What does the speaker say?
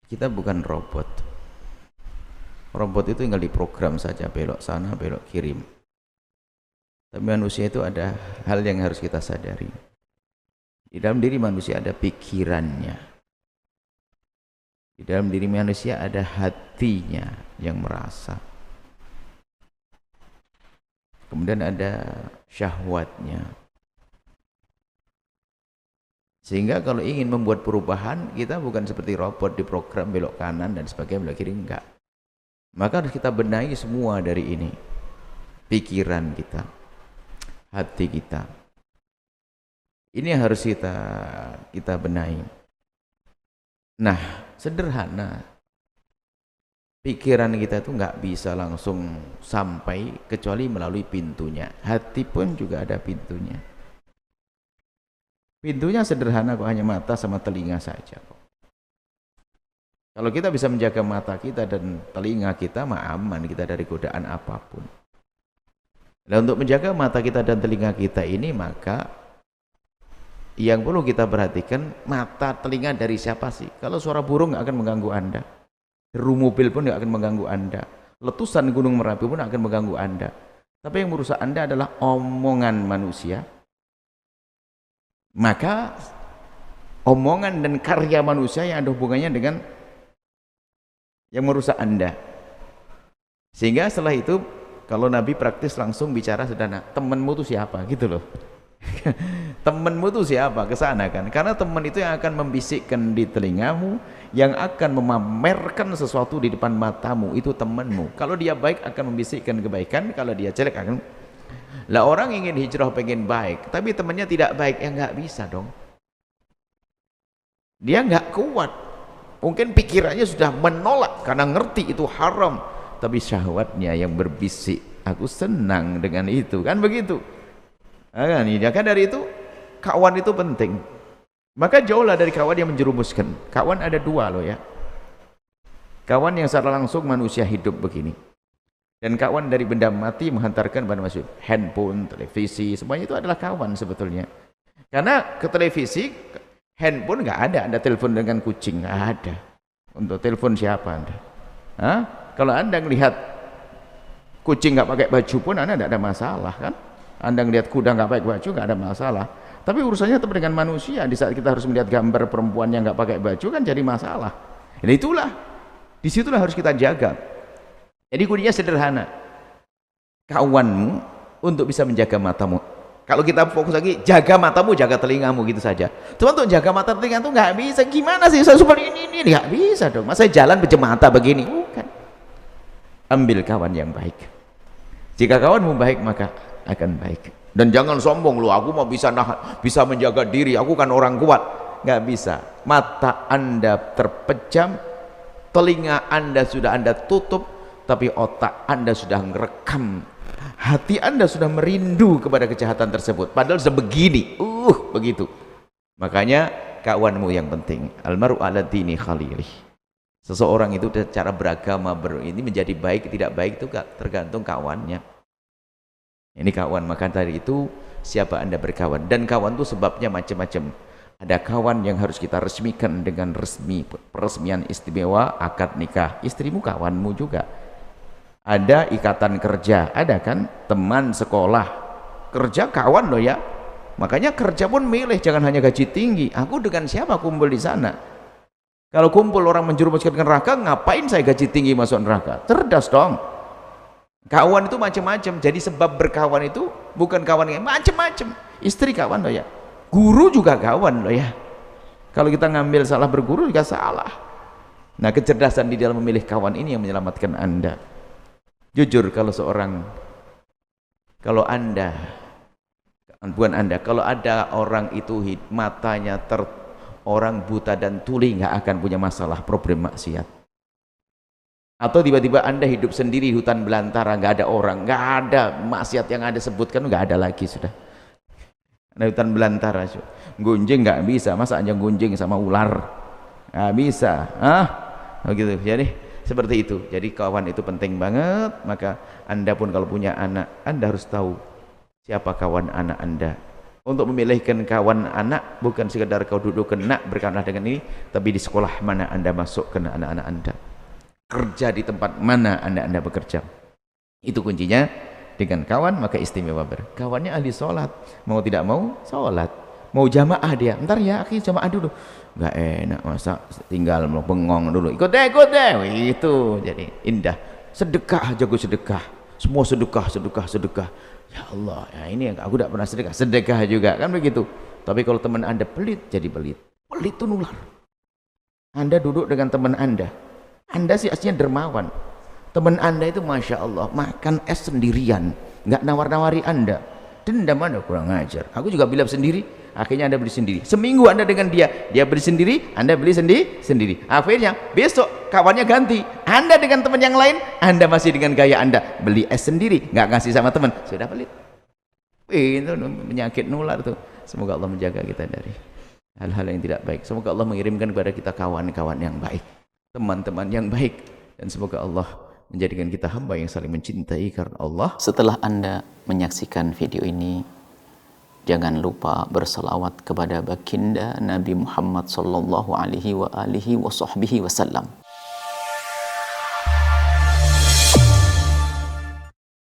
Kita bukan robot. Robot itu tinggal diprogram saja, belok sana, belok kirim. Tapi manusia itu ada hal yang harus kita sadari. Di dalam diri manusia ada pikirannya. Di dalam diri manusia ada hatinya yang merasa. Kemudian ada syahwatnya. Sehingga kalau ingin membuat perubahan, kita bukan seperti robot diprogram belok kanan dan sebagainya, belok kiri, enggak. Maka harus kita benahi semua dari ini. Pikiran kita, hati kita. Ini yang harus kita benahi. Nah, sederhana. Pikiran kita itu enggak bisa langsung sampai kecuali melalui pintunya. Hati pun juga ada pintunya. Pintunya sederhana kok, hanya mata sama telinga saja kok. Kalau kita bisa menjaga mata kita dan telinga kita, aman kita dari godaan apapun. Dan untuk menjaga mata kita dan telinga kita ini, maka yang perlu kita perhatikan, mata telinga dari siapa sih? Kalau suara burung nggak akan mengganggu Anda, deru mobil pun nggak akan mengganggu Anda, letusan gunung Merapi pun akan mengganggu Anda. Tapi yang merusak Anda adalah omongan manusia. Maka omongan dan karya manusia yang ada hubungannya dengan yang merusak Anda. Sehingga setelah itu kalau Nabi praktis langsung bicara sederhana, temanmu itu siapa gitu loh. Temanmu itu siapa, kesana kan, karena teman itu yang akan membisikkan di telingamu, yang akan memamerkan sesuatu di depan matamu, itu temanmu. Kalau dia baik akan membisikkan kebaikan, kalau dia jelek akan. Lah orang ingin hijrah pengen baik, tapi temannya tidak baik, ya nggak bisa dong. Dia nggak kuat. Mungkin pikirannya sudah menolak karena ngerti itu haram, tapi syahwatnya yang berbisik, aku senang dengan itu, kan begitu. Nah, kan dari itu kawan itu penting. Maka jauhlah dari kawan yang menjerumuskan. Kawan ada dua loh ya. Kawan yang secara langsung manusia hidup begini. Dan kawan dari benda mati menghantarkan pada masuk handphone, televisi, semuanya itu adalah kawan sebetulnya. Karena ke televisi, handphone nggak ada telepon dengan kucing, nggak ada. Untuk telepon siapa Anda? Hah? Kalau Anda melihat kucing nggak pakai baju pun Anda tidak ada masalah kan? Anda melihat kuda nggak pakai baju nggak ada masalah. Tapi urusannya tetap dengan manusia. Di saat kita harus melihat gambar perempuan yang nggak pakai baju kan jadi masalah. Dan itulah, disitulah harus kita jaga. Jadi kuncinya sederhana, kawanmu untuk bisa menjaga matamu. Kalau kita fokus lagi, jaga matamu, jaga telingamu, gitu saja. Cuma untuk jaga mata telinga itu nggak bisa. Gimana sih saya seperti ini nggak bisa dong. Masa jalan pejam mata begini? Bukan. Ambil kawan yang baik. Jika kawanmu baik maka akan baik. Dan jangan sombong lu, aku mau bisa menjaga diri, aku kan orang kuat. Nggak bisa. Mata Anda terpejam, telinga Anda sudah Anda tutup, tapi otak Anda sudah merekam, hati Anda sudah merindu kepada kejahatan tersebut, padahal sebegini, begitu. Makanya kawanmu yang penting. Almaru ala dini khalilih. Seseorang itu cara beragama ini menjadi baik tidak baik itu tergantung kawannya. Ini kawan, maka dari itu siapa Anda berkawan. Dan kawan itu sebabnya macam-macam. Ada kawan yang harus kita resmikan dengan peresmian istimewa, akad nikah. Istrimu kawanmu juga. Ada ikatan kerja, ada kan, teman sekolah, kerja kawan loh ya. Makanya kerja pun milih, jangan hanya gaji tinggi. Aku dengan siapa kumpul di sana? Kalau kumpul orang menjerumuskan ke neraka, ngapain saya gaji tinggi masuk neraka? Cerdas dong. Kawan itu macam-macam. Jadi sebab berkawan itu bukan kawan yang macam-macam. Istri kawan loh ya. Guru juga kawan loh ya. Kalau kita ngambil salah berguru juga salah. Nah, kecerdasan di dalam memilih kawan ini yang menyelamatkan Anda. Jujur, kalau kalau ada orang itu matanya orang buta dan tuli, nggak akan punya masalah problem maksiat. Atau tiba-tiba Anda hidup sendiri di hutan belantara, nggak ada orang, nggak ada maksiat yang Anda sebutkan, nggak ada lagi sudah. Ada hutan belantara, gunjing nggak bisa, masa aja gunjing sama ular, nggak bisa, begitu. Jadi seperti itu. Jadi kawan itu penting banget. Maka Anda pun kalau punya anak, Anda harus tahu siapa kawan anak Anda. Untuk memilihkan kawan anak bukan sekedar kau duduk kena berkawanlah dengan ini, tapi di sekolah mana Anda masukkan anak-anak Anda, kerja di tempat mana Anda bekerja. Itu kuncinya. Dengan kawan maka istimewa kawannya ahli sholat, mau tidak mau sholat, mau jamaah dia, ntar ya akhirnya jamaah dulu, nggak enak masa tinggal mau bengong dulu, ikut deh itu jadi indah. Sedekah, jago sedekah, semua sedekah ya Allah ya, ini aku tidak pernah sedekah juga kan begitu. Tapi kalau teman Anda pelit, jadi pelit itu nular. Anda duduk dengan teman Anda sih aslinya dermawan, teman Anda itu Masya Allah makan es sendirian, nggak nawar-nawari Anda, dendam Anda, kurang ajar. Aku juga bilang sendiri, akhirnya Anda beli sendiri. Seminggu Anda dengan dia beli sendiri, Anda beli sendiri. Akhirnya besok kawannya ganti, Anda dengan teman yang lain, Anda masih dengan gaya Anda beli es sendiri, nggak ngasih sama teman, sudah pelit. Itu penyakit nular tuh. Semoga Allah menjaga kita dari hal-hal yang tidak baik. Semoga Allah mengirimkan kepada kita kawan-kawan yang baik, teman-teman yang baik, dan semoga Allah menjadikan kita hamba yang saling mencintai karena Allah. Setelah Anda menyaksikan video ini, jangan lupa berselawat kepada baginda Nabi Muhammad sallallahu alaihi wa alihi wa sahbihi wasallam.